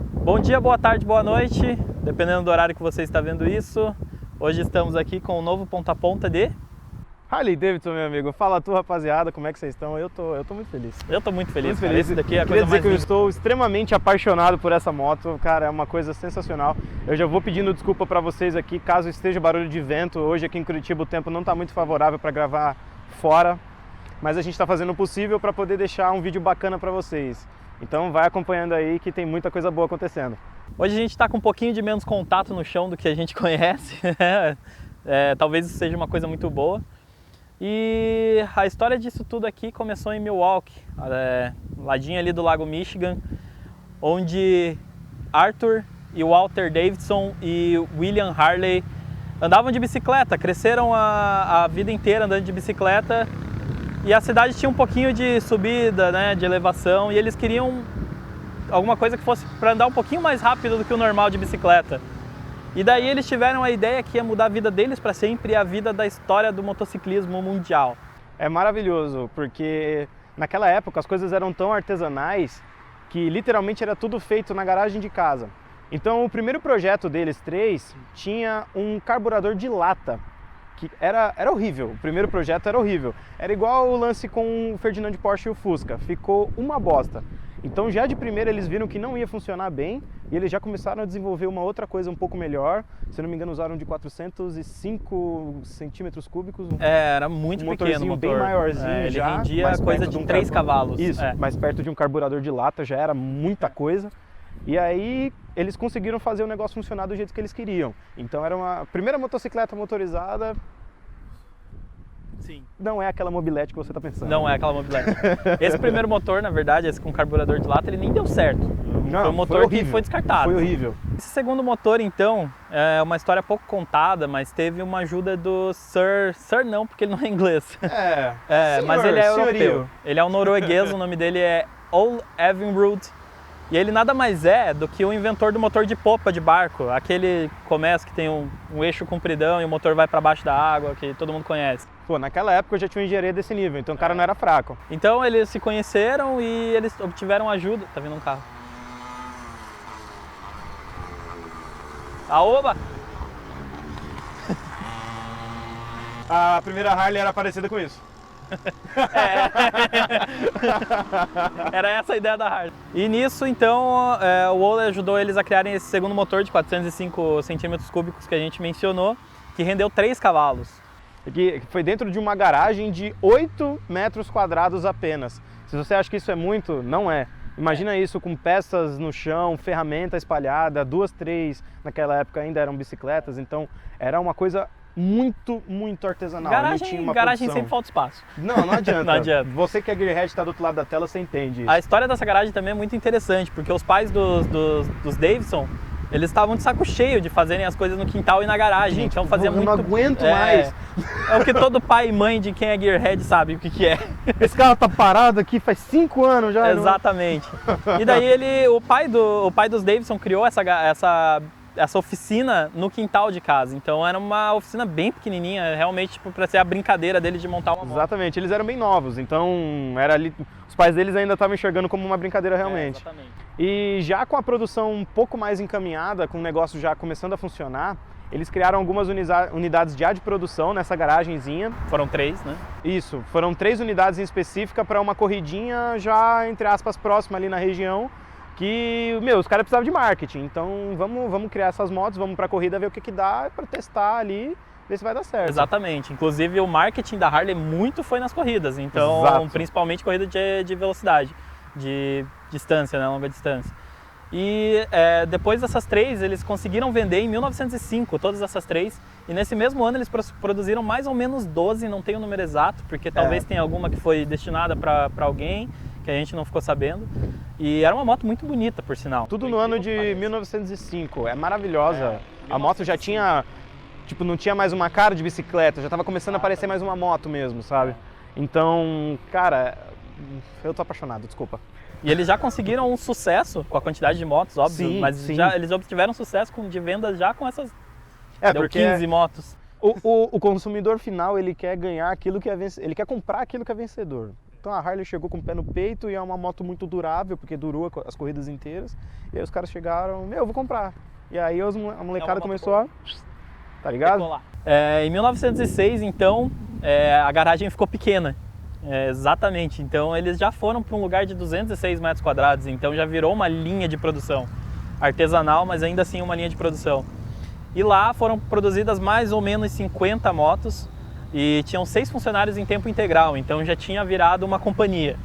Bom dia, boa tarde, boa noite, dependendo do horário que você está vendo isso. Hoje estamos aqui com um novo ponta a ponta de Harley Davidson, meu amigo. Fala tu, rapaziada, como é que vocês estão? Eu tô muito feliz. Eu tô muito feliz, Muito cara. feliz. Esse daqui é a Queria coisa dizer mais que eu linda. estou extremamente apaixonado por essa moto, cara, é uma coisa sensacional. Eu já vou pedindo desculpa para vocês aqui, caso esteja barulho de vento. Hoje aqui em Curitiba o tempo não está muito favorável para gravar fora, mas a gente está fazendo o possível para poder deixar um vídeo bacana para vocês. Então vai acompanhando aí que tem muita coisa boa acontecendo. Hoje a gente está com um pouquinho de menos contato no chão do que a gente conhece. Talvez isso seja uma coisa muito boa. E a história disso tudo aqui começou em Milwaukee, ladinho ali do Lago Michigan, onde Arthur e Walter Davidson e William Harley andavam de bicicleta, cresceram a vida inteira andando de bicicleta, e a cidade tinha um pouquinho de subida, né, de elevação, e eles queriam alguma coisa que fosse para andar um pouquinho mais rápido do que o normal de bicicleta. E daí eles tiveram a ideia que ia mudar a vida deles para sempre e a vida da história do motociclismo mundial. É maravilhoso, porque naquela época as coisas eram tão artesanais que literalmente era tudo feito na garagem de casa. Então o primeiro projeto deles três tinha um carburador de lata, que era horrível. O primeiro projeto era horrível. Era igual o lance com o Ferdinand Porsche e o Fusca, ficou uma bosta. Então já de primeira eles viram que não ia funcionar bem e eles já começaram a desenvolver uma outra coisa um pouco melhor. Se não me engano usaram de 405 centímetros cúbicos. Era muito pequeno o motor. Bem maiorzinho ele já. rendia coisa de 3 cavalos. Isso, mais perto de um carburador de lata já era muita coisa. E aí eles conseguiram fazer o negócio funcionar do jeito que eles queriam. Então era uma primeira motocicleta motorizada. Sim. Não é aquela mobilete que você está pensando. Não é aquela mobilete. Esse primeiro motor, na verdade, esse com carburador de lata, ele nem deu certo. Foi um motor que foi descartado. Foi horrível. Esse segundo motor, então, é uma história pouco contada, mas teve uma ajuda do Sir não, porque ele não é inglês. Mas ele é europeu. Senhorio. Ele é um norueguês, o nome dele é Ole Evinrude. E ele nada mais é do que o inventor do motor de popa de barco, aquele começo que tem um eixo compridão e o motor vai para baixo da água, que todo mundo conhece. Pô, naquela época eu já tinha um engenheiro desse nível, então o cara não era fraco. Então eles se conheceram e eles obtiveram ajuda. Tá vindo um carro. Oba! A primeira Harley era parecida com isso. Era essa a ideia da Harley. E nisso, então, o Ole ajudou eles a criarem esse segundo motor de 405 centímetros cúbicos que a gente mencionou, que rendeu 3 cavalos. Que foi dentro de uma garagem de 8 metros quadrados apenas. Se você acha que isso é muito, não é. Imagina isso com peças no chão, ferramenta espalhada, 2, 3, naquela época ainda eram bicicletas, então era uma coisa muito artesanal. Garagem sempre falta espaço. Não adianta. Não adianta. Você que é gearhead, está do outro lado da tela, você entende isso. A história dessa garagem também é muito interessante, porque os pais dos Davidson, eles estavam de saco cheio de fazerem as coisas no quintal e na garagem. Gente, então fazia muito. Eu não aguento mais. É o que todo pai e mãe de quem é gearhead sabe o que é. Esse cara tá parado aqui faz 5 anos já. Exatamente. E daí o pai dos Davidson criou essa oficina no quintal de casa. Então era uma oficina bem pequenininha, realmente para ser a brincadeira deles de montar uma moto. Exatamente, eles eram bem novos, então era ali, os pais deles ainda estavam enxergando como uma brincadeira realmente. Exatamente. E já com a produção um pouco mais encaminhada, com o negócio já começando a funcionar, eles criaram algumas unidades já de produção nessa garagenzinha. Foram 3, né? Isso, foram 3 unidades em específica para uma corridinha já, entre aspas, próxima ali na região. Que, os caras precisavam de marketing, então vamos criar essas motos, vamos pra corrida ver o que dá para testar ali, ver se vai dar certo. Exatamente, inclusive o marketing da Harley muito foi nas corridas, então Exato. Principalmente corrida de velocidade, de distância, né, longa distância. E depois dessas 3, eles conseguiram vender em 1905, todas essas 3, e nesse mesmo ano eles produziram mais ou menos 12, não tenho o número exato, porque talvez tenha alguma que foi destinada para alguém, que a gente não ficou sabendo. E era uma moto muito bonita, por sinal. Tudo no ano de 1905, é maravilhosa. A moto já tinha, não tinha mais uma cara de bicicleta, já estava começando a parecer mais uma moto mesmo, sabe? Então, cara, eu tô apaixonado, desculpa. E eles já conseguiram um sucesso com a quantidade de motos, óbvio, sim, mas sim. Eles obtiveram sucesso de vendas já com essas porque 15 motos. O consumidor final, ele quer ganhar aquilo que é vencedor, ele quer comprar aquilo que é vencedor. Então a Harley chegou com o pé no peito e é uma moto muito durável, porque durou as corridas inteiras. E aí os caras chegaram, eu vou comprar. E aí a molecada começou a... Tá ligado? Em 1906, então, a garagem ficou pequena. Exatamente. Então eles já foram para um lugar de 206 metros quadrados. Então já virou uma linha de produção. Artesanal, mas ainda assim uma linha de produção. E lá foram produzidas mais ou menos 50 motos. E tinham 6 funcionários em tempo integral. Então já tinha virado uma companhia.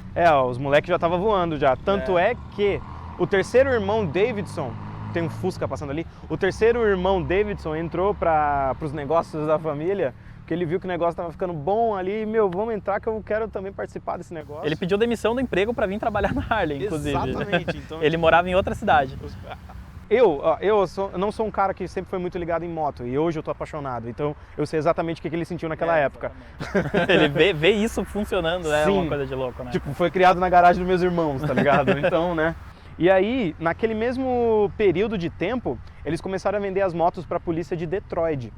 Os moleques já estavam voando já. Tanto é que o terceiro irmão Davidson... Tem um Fusca passando ali. O terceiro irmão Davidson entrou para os negócios da família, porque ele viu que o negócio estava ficando bom ali. Vamos entrar que eu quero também participar desse negócio. Ele pediu demissão do emprego para vir trabalhar na Harley, inclusive. Exatamente. Então, ele morava em outra cidade. Eu não sou um cara que sempre foi muito ligado em moto e hoje eu tô apaixonado. Então eu sei exatamente o que ele sentiu naquela época. Ele vê isso funcionando, é uma coisa de louco, né? Tipo, foi criado na garagem dos meus irmãos, tá ligado? Então, né? E aí, naquele mesmo período de tempo, eles começaram a vender as motos para a polícia de Detroit.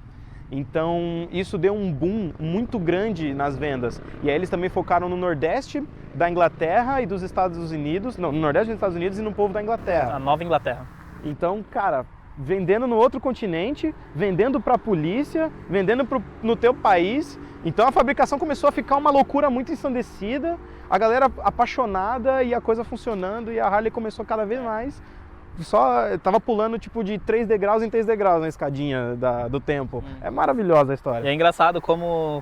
Então, isso deu um boom muito grande nas vendas. E aí eles também focaram no Nordeste da Inglaterra e dos Estados Unidos, no Nordeste dos Estados Unidos e no povo da Inglaterra. A Nova Inglaterra. Então, cara, vendendo no outro continente, vendendo para a polícia, vendendo no teu país. Então a fabricação começou a ficar uma loucura muito ensandecida, a galera apaixonada e a coisa funcionando, e a Harley começou cada vez mais, tava pulando tipo de 3 degraus em 3 degraus na escadinha do tempo. É maravilhosa a história. E é engraçado como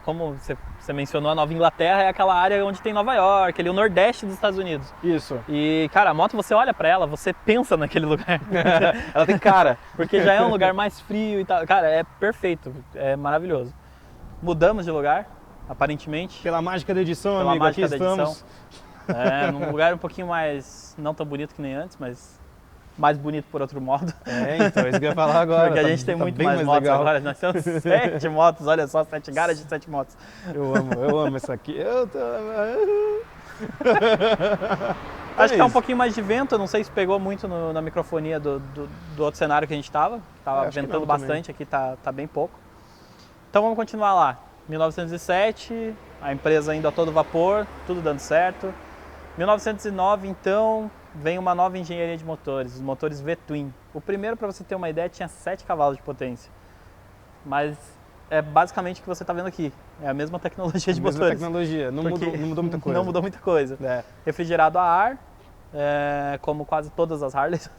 você mencionou, a Nova Inglaterra é aquela área onde tem Nova York, ali o Nordeste dos Estados Unidos. Isso. E, cara, a moto, você olha pra ela, você pensa naquele lugar. Ela tem cara. Porque já é um lugar mais frio e tal. Cara, é perfeito, é maravilhoso. Mudamos de lugar, aparentemente. Pela mágica da edição, amigo, aqui estamos. Num lugar um pouquinho mais, não tão bonito que nem antes, mas mais bonito por outro modo. Então, é isso que eu ia falar agora. Porque a gente tem muito mais motos legal. Agora, nós temos 7 motos, olha só, 7 garagens de 7 motos. Eu amo isso aqui. Acho que tá um pouquinho mais de vento, eu não sei se pegou muito na microfonia do outro cenário que a gente tava ventando bastante, aqui tá bem pouco. Então vamos continuar lá. 1907, a empresa indo a todo vapor, tudo dando certo. 1909, então, vem uma nova engenharia de motores, os motores V-Twin. O primeiro, para você ter uma ideia, tinha 7 cavalos de potência. Mas é basicamente o que você está vendo aqui. É a mesma tecnologia de motores. Tecnologia, não mudou muita coisa. Não mudou muita coisa. Refrigerado a ar, como quase todas as Harleys.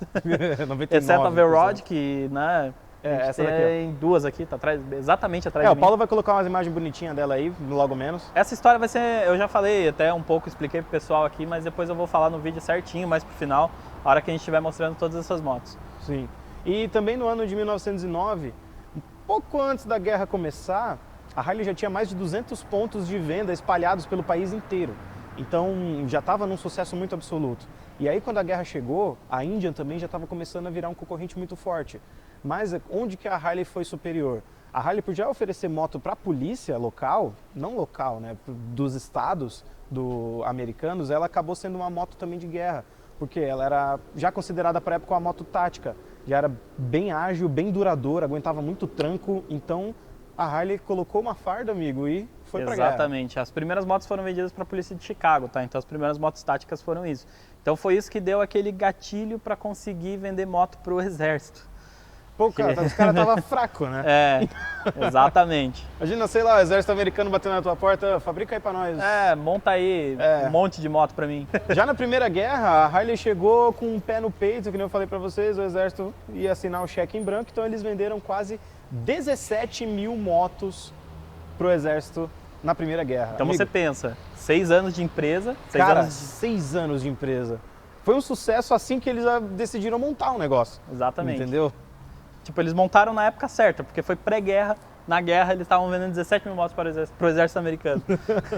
99, exceto a V-Rod, que, né, essa tem daqui, duas aqui, tá atrás, exatamente atrás de mim. O Paulo vai colocar umas imagens bonitinhas dela aí, logo menos. Essa história vai ser, eu já falei até um pouco, expliquei pro pessoal aqui, mas depois eu vou falar no vídeo certinho, mais pro final, a hora que a gente estiver mostrando todas essas motos. Sim. E também no ano de 1909, um pouco antes da guerra começar, a Harley já tinha mais de 200 pontos de venda espalhados pelo país inteiro. Então já estava num sucesso muito absoluto. E aí quando a guerra chegou, a Indian também já estava começando a virar um concorrente muito forte. Mas onde que a Harley foi superior? A Harley, por já oferecer moto para a polícia local, não local, né, dos estados americanos, ela acabou sendo uma moto também de guerra, porque ela era já considerada para a época uma moto tática, já era bem ágil, bem duradoura, aguentava muito tranco, então a Harley colocou uma farda, amigo, e foi para guerra. Exatamente, as primeiras motos foram vendidas para a polícia de Chicago, tá? Então as primeiras motos táticas foram isso. Então foi isso que deu aquele gatilho para conseguir vender moto para o exército. Pô, cara, os caras estavam fracos, né? Exatamente. Imagina, sei lá, o exército americano batendo na tua porta, fabrica aí pra nós. Monta aí um monte de moto pra mim. Já na Primeira Guerra, a Harley chegou com um pé no peito, que nem eu falei pra vocês, o exército ia assinar o cheque em branco, então eles venderam quase 17 mil motos pro exército na Primeira Guerra. Então você pensa, 6 anos de empresa... 6 anos de empresa. Foi um sucesso assim que eles decidiram montar um negócio. Exatamente. Entendeu? Tipo, eles montaram na época certa, porque foi pré-guerra. Na guerra eles estavam vendendo 17 mil motos para o exército americano.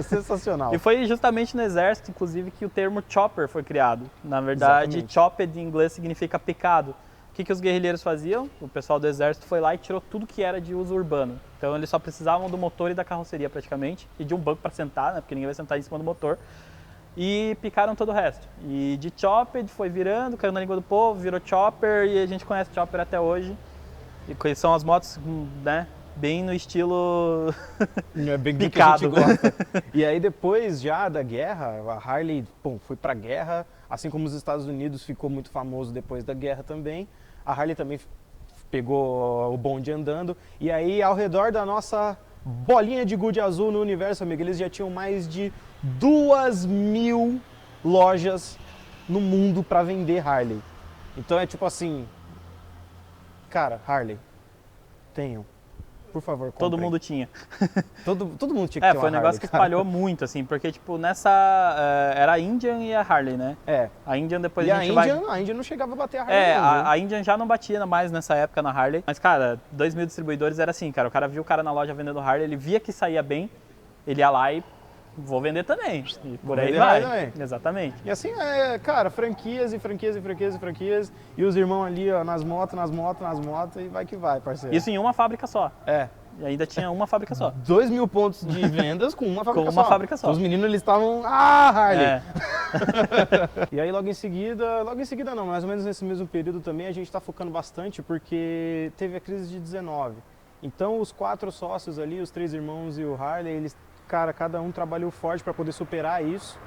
Sensacional. E foi justamente no exército, inclusive, que o termo chopper foi criado. Na verdade, chopped em inglês significa picado. O que os guerrilheiros faziam? O pessoal do exército foi lá e tirou tudo que era de uso urbano. Então eles só precisavam do motor e da carroceria praticamente, e de um banco para sentar, né, porque ninguém vai sentar em cima do motor. E picaram todo o resto. E de chopped foi virando, caiu na língua do povo, virou chopper, e a gente conhece chopper até hoje. E são as motos, né, bem no estilo É bem do picado. que a gente gosta. E aí depois já da guerra, a Harley foi pra guerra, assim como os Estados Unidos ficou muito famoso depois da guerra também. A Harley também pegou o bonde andando. E aí ao redor da nossa bolinha de gude azul no universo, amigo, eles já tinham mais de 2.000 lojas no mundo para vender Harley. Então é tipo assim, cara, Harley, tenham, por favor, comprem. Todo mundo tinha. Todo mundo tinha que ter uma Foi um negócio Harley, que cara. espalhou muito, assim, porque, tipo, era a Indian e a Harley, né? É. A Indian depois E a gente vai... a Indian não chegava a bater a Harley, não, viu? a Indian já não batia mais nessa época na Harley. Mas, cara, 2.000 distribuidores era assim, cara. O cara viu o cara na loja vendendo Harley, ele via que saía bem, ele ia lá e vou vender também. E por aí vender vai. Harley também. Exatamente. E assim, cara, franquias e franquias e franquias e franquias. E os irmãos ali, ó, nas motos, e vai que vai, parceiro. Isso em uma fábrica só. É. E ainda tinha uma fábrica só. 2.000 pontos de vendas com uma fábrica Com só. uma fábrica só. Os meninos, eles estavam, Harley! É. E aí logo em seguida não, mais ou menos nesse mesmo período também a gente está focando bastante porque teve a crise de 19. Então os 4 sócios ali, os 3 irmãos e o Harley, eles, cara, cada um trabalhou forte para poder superar isso.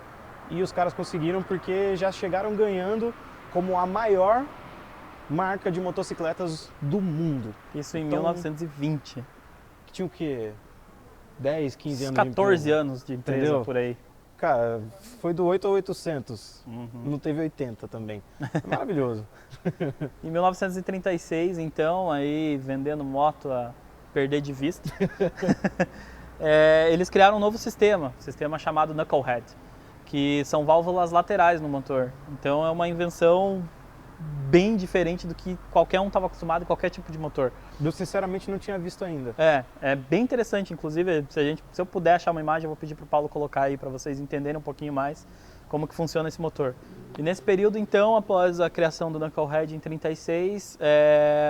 E os caras conseguiram porque já chegaram ganhando como a maior marca de motocicletas do mundo. Isso em Então, 1920. Que tinha o quê? 10, 15 anos 14 de empresa. anos de empresa, Entendeu? por aí. Cara, foi do 8 ao 800. Uhum. Não teve 80 também. É maravilhoso. Em 1936, então, aí vendendo moto a perder de vista, eles criaram um novo sistema chamado Knucklehead, que são válvulas laterais no motor. Então é uma invenção bem diferente do que qualquer um estava acostumado em qualquer tipo de motor. Eu sinceramente não tinha visto ainda. É bem interessante, inclusive, se eu puder achar uma imagem, eu vou pedir para o Paulo colocar aí para vocês entenderem um pouquinho mais como que funciona esse motor. E nesse período, então, após a criação do Knucklehead em 36,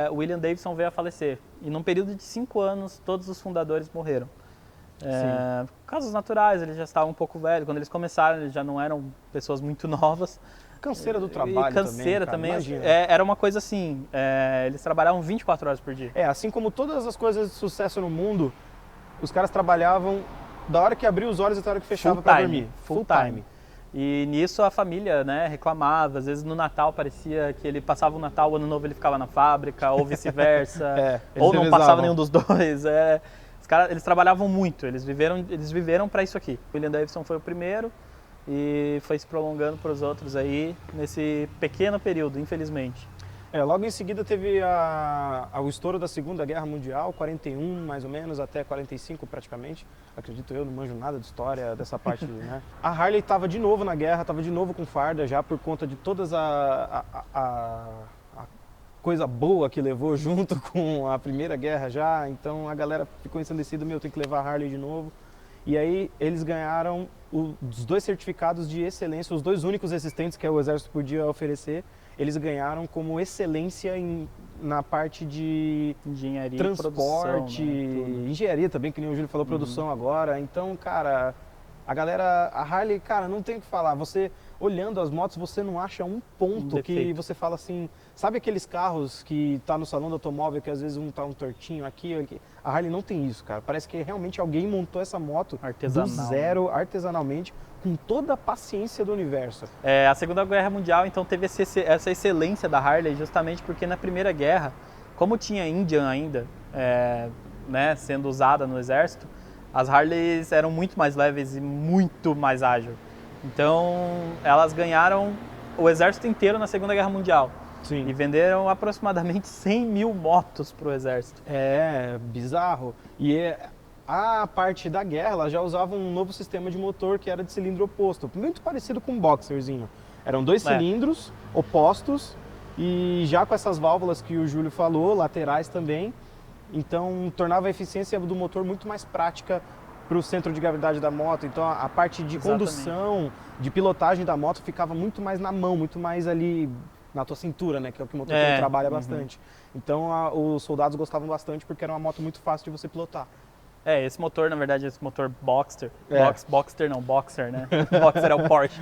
o William Davidson veio a falecer. E num período de 5 anos, todos os fundadores morreram. Casos naturais, eles já estavam um pouco velhos. Quando eles começaram, eles já não eram pessoas muito novas. Canseira do trabalho e canseira também, cara, também. imagina. Era uma coisa assim, eles trabalhavam 24 horas por dia. Assim como todas as coisas de sucesso no mundo, os caras trabalhavam da hora que abriu os olhos até a hora que fechava para dormir. Full time. E nisso a família, né, reclamava. Às vezes no Natal parecia que ele passava o Natal, o Ano Novo ele ficava na fábrica, ou vice-versa. Ou não passava nenhum dos dois. Os caras, eles trabalhavam muito, eles viveram para isso aqui. O William Davidson foi o primeiro e foi se prolongando para os outros aí nesse pequeno período, infelizmente. Logo em seguida teve o estouro da Segunda Guerra Mundial, 41 mais ou menos, até 45 praticamente. Acredito eu, não manjo nada de história dessa parte, né? A Harley estava de novo na guerra, estava de novo com farda já por conta de todas a coisa boa que levou junto com a Primeira Guerra já. Então a galera ficou ensandecida, tem que levar a Harley de novo. E aí eles ganharam os 2 certificados de excelência, os 2 únicos existentes que o Exército podia oferecer. Eles ganharam como excelência na parte de engenharia, transporte, produção, né? Engenharia também, que nem o Júlio falou, produção agora. Então, cara, a galera, a Harley, cara, não tem o que falar. Você, olhando as motos, você não acha um ponto que você fala assim... Sabe aqueles carros que tá no salão do automóvel, que às vezes tá um tortinho aqui? A Harley não tem isso, cara. Parece que realmente alguém montou essa moto do zero, artesanalmente, com toda a paciência do universo. A Segunda Guerra Mundial, então, teve essa excelência da Harley justamente porque na Primeira Guerra, como tinha Indian ainda, né, sendo usada no exército, as Harleys eram muito mais leves e muito mais ágeis. Então, elas ganharam o exército inteiro na Segunda Guerra Mundial. Sim. E venderam aproximadamente 100 mil motos para o exército. Bizarro. E a parte da guerra, ela já usava um novo sistema de motor que era de cilindro oposto, muito parecido com um boxerzinho. Eram 2 cilindros opostos e já com essas válvulas que o Júlio falou, laterais também. Então tornava a eficiência do motor muito mais prática para o centro de gravidade da moto. Então a parte de condução, de pilotagem da moto ficava muito mais na mão, muito mais ali na tua cintura, né? Que é o que o motor trabalha bastante. Então os soldados gostavam bastante porque era uma moto muito fácil de você pilotar. Esse motor, na verdade, esse motor Boxster. É. Boxster não, Boxer, né? Boxer é o Porsche.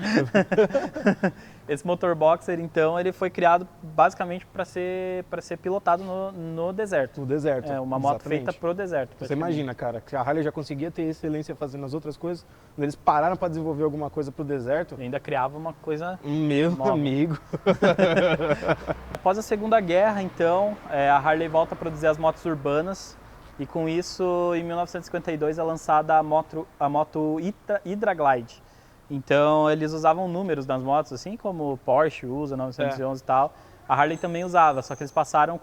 Esse motor Boxer, então, ele foi criado basicamente para ser pilotado no deserto. No deserto. É uma moto exatamente. feita pro deserto. Você imagina, cara, que a Harley já conseguia ter excelência fazendo as outras coisas, quando eles pararam para desenvolver alguma coisa pro deserto. E ainda criava uma coisa. Meu nova. amigo. Após a Segunda Guerra, então, a Harley volta a produzir as motos urbanas. E com isso, em 1952, é lançada a moto Hydra Glide. Então, eles usavam números nas motos, assim como o Porsche usa, 911 e tal. A Harley também usava, só que eles passaram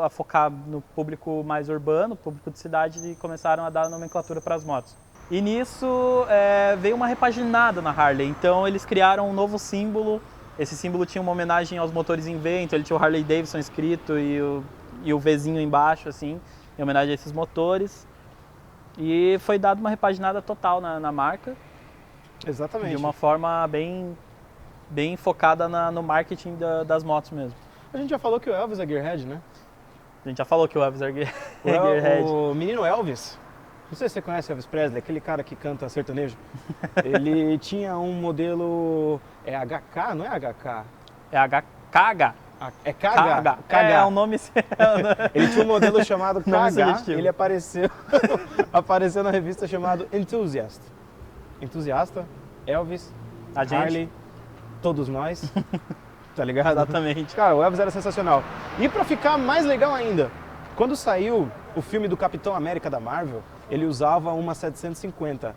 a focar no público mais urbano, público de cidade, e começaram a dar nomenclatura para as motos. E nisso veio uma repaginada na Harley. Então, eles criaram um novo símbolo. Esse símbolo tinha uma homenagem aos motores em V, então ele tinha o Harley Davidson escrito e o Vzinho embaixo, assim, em homenagem a esses motores. E foi dada uma repaginada total na marca. Exatamente. De uma forma bem focada no marketing das motos mesmo. A gente já falou que o Elvis é gearhead, né? A gente já falou que o Elvis é gearhead. O menino Elvis, não sei se você conhece Elvis Presley, aquele cara que canta sertanejo. Ele tinha um modelo, HK, não é HK? É HKH. É KH. É um nome... Ele tinha um modelo chamado Nome KH, sugestivo. ele apareceu na revista chamada Enthusiast. Entusiasta, Elvis, A gente. Harley, todos nós, tá ligado? Exatamente. Cara, o Elvis era sensacional. E pra ficar mais legal ainda, quando saiu o filme do Capitão América da Marvel, ele usava uma 750.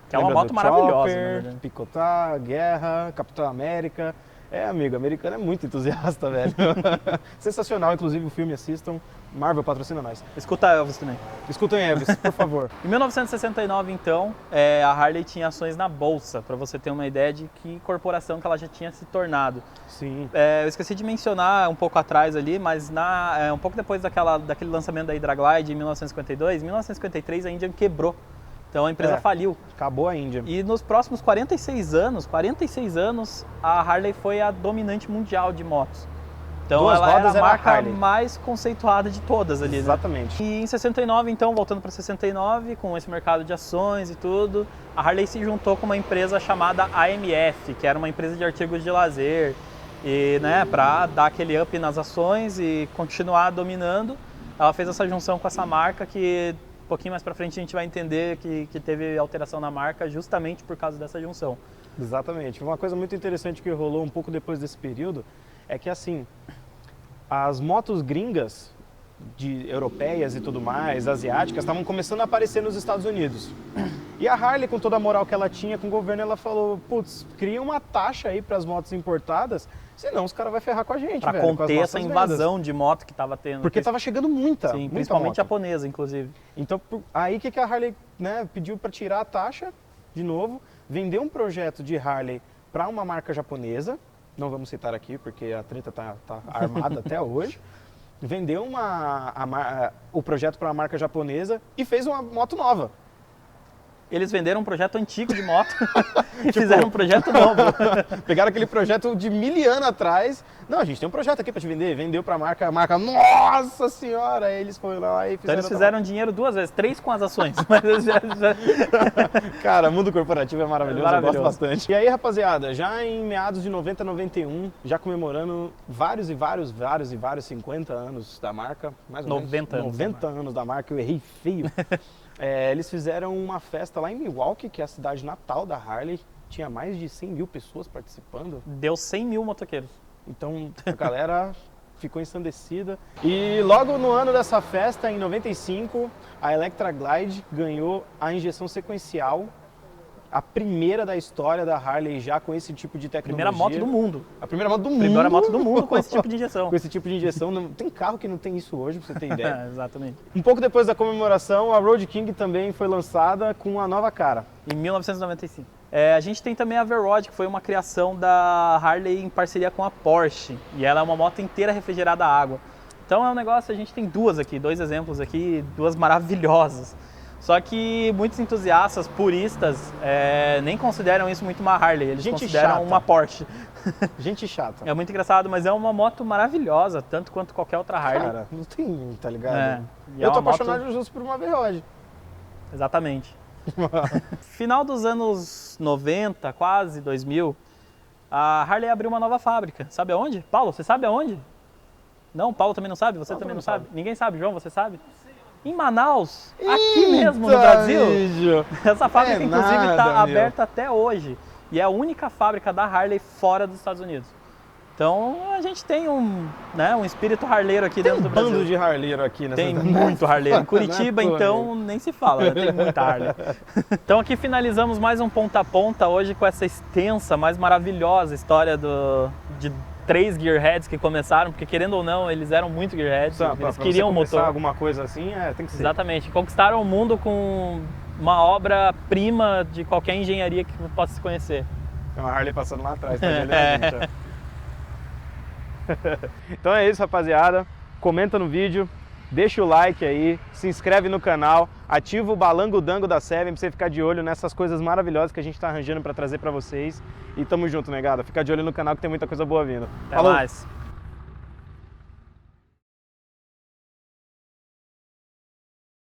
Que é uma Lembra moto do maravilhosa, na Chopper, verdade. Picotar, Guerra, Capitão América. Amigo, americano é muito entusiasta, velho. Sensacional, inclusive o filme, assistam. Marvel patrocina nós. Escuta Elvis também. Escutem Elvis, por favor. Em 1969, então, a Harley tinha ações na Bolsa, para você ter uma ideia de que corporação que ela já tinha se tornado. Sim. Eu esqueci de mencionar um pouco atrás ali, mas um pouco depois daquele lançamento da Hydra Glide em 1952, em 1953 a Indian quebrou. Então a empresa faliu. Acabou a Índia. E nos próximos 46 anos, a Harley foi a dominante mundial de motos. Então Duas ela era rodas a era a marca Harley. mais conceituada de todas ali. Exatamente. Né? E em 69, então, voltando para 69, com esse mercado de ações e tudo, a Harley se juntou com uma empresa chamada AMF, que era uma empresa de artigos de lazer, e, né, para dar aquele up nas ações e continuar dominando. Ela fez essa junção com essa marca que um pouquinho mais para frente a gente vai entender que teve alteração na marca justamente por causa dessa junção. Exatamente. Uma coisa muito interessante que rolou um pouco depois desse período é que, assim, as motos gringas, europeias e tudo mais, asiáticas, estavam começando a aparecer nos Estados Unidos. E a Harley, com toda a moral que ela tinha com o governo, ela falou, putz, cria uma taxa aí para as motos importadas, senão os caras vão ferrar com a gente, Para velho, com as conter essa nossas invasão vendas. de moto que estava tendo. Porque estava chegando muita, Sim, muita principalmente moto. japonesa, inclusive. Então, aí o que a Harley, né, pediu para tirar a taxa, de novo, vendeu um projeto de Harley para uma marca japonesa, não vamos citar aqui porque a treta tá armada até hoje, vendeu o projeto para uma marca japonesa e fez uma moto nova. Eles venderam um projeto antigo de moto e fizeram um projeto novo. Pegaram aquele projeto de 1000 anos atrás. Não, a gente tem um projeto aqui para te vender. Vendeu para a marca, nossa senhora! Aí eles foram lá e fizeram. Então eles fizeram dinheiro 2 vezes, 3 com as ações. Mas eles Cara, mundo corporativo é maravilhoso, Maravilhoso. eu gosto bastante. E aí, rapaziada, já em meados de 90, 91, já comemorando vários 50 anos da marca. Mais ou 90 menos. anos 90 anos da marca, eu errei feio. Eles fizeram uma festa lá em Milwaukee, que é a cidade natal da Harley. Tinha mais de 100 mil pessoas participando. deu 100 mil motoqueiros. Então a galera ficou ensandecida. E logo no ano dessa festa, em 95, a Electra Glide ganhou a injeção sequencial, a primeira da história da Harley já com esse tipo de tecnologia. Primeira moto do mundo. A primeira moto do mundo. Primeira moto do mundo com esse tipo de injeção. Com esse tipo de injeção. Não, tem carro que não tem isso hoje, pra você ter ideia. Exatamente. Um pouco depois da comemoração, a Road King também foi lançada com uma nova cara. Em 1995. A gente tem também a V-Rod, que foi uma criação da Harley em parceria com a Porsche. E ela é uma moto inteira refrigerada a água. Então é um negócio, a gente tem dois exemplos aqui, duas maravilhosas. Só que muitos entusiastas, puristas, nem consideram isso muito uma Harley, eles Gente consideram chata. uma Porsche. Gente chata. É muito engraçado, mas é uma moto maravilhosa, tanto quanto qualquer outra Harley. Cara, não tem, tá ligado? E é Eu tô uma moto- apaixonado justo por uma V-Rod. exatamente. Final dos anos 90, quase 2000, a Harley abriu uma nova fábrica. Sabe aonde? Paulo, você sabe aonde? Não, Paulo também não sabe? Você também não sabe? Ninguém sabe, João, você sabe? Em Manaus, aqui mesmo no Brasil. Bicho. Essa fábrica, inclusive, nada, está meu. aberta até hoje. E é a única fábrica da Harley fora dos Estados Unidos. Então a gente tem um espírito harleiro aqui dentro do Brasil. Bando de harleiro aqui nessa Tem cidade. muito harleiro. Em Curitiba, Não é à toa, então, amigo. nem se fala, né? Tem muita Harley. Então aqui finalizamos mais um ponta a ponta hoje com essa extensa, mais maravilhosa história de 3 gearheads que começaram, porque querendo ou não, eles eram muito gearheads, eles queriam um motor. Alguma coisa assim, tem que ser. Exatamente, conquistaram o mundo com uma obra-prima de qualquer engenharia que possa se conhecer. Tem uma Harley passando lá atrás, tá olhando a gente, ó. Então é isso, rapaziada. Comenta no vídeo, deixa o like aí, se inscreve no canal, ativa o balango-dango da Seven pra você ficar de olho nessas coisas maravilhosas que a gente tá arranjando pra trazer pra vocês. E tamo junto, negada. Fica de olho no canal que tem muita coisa boa vindo. Até mais.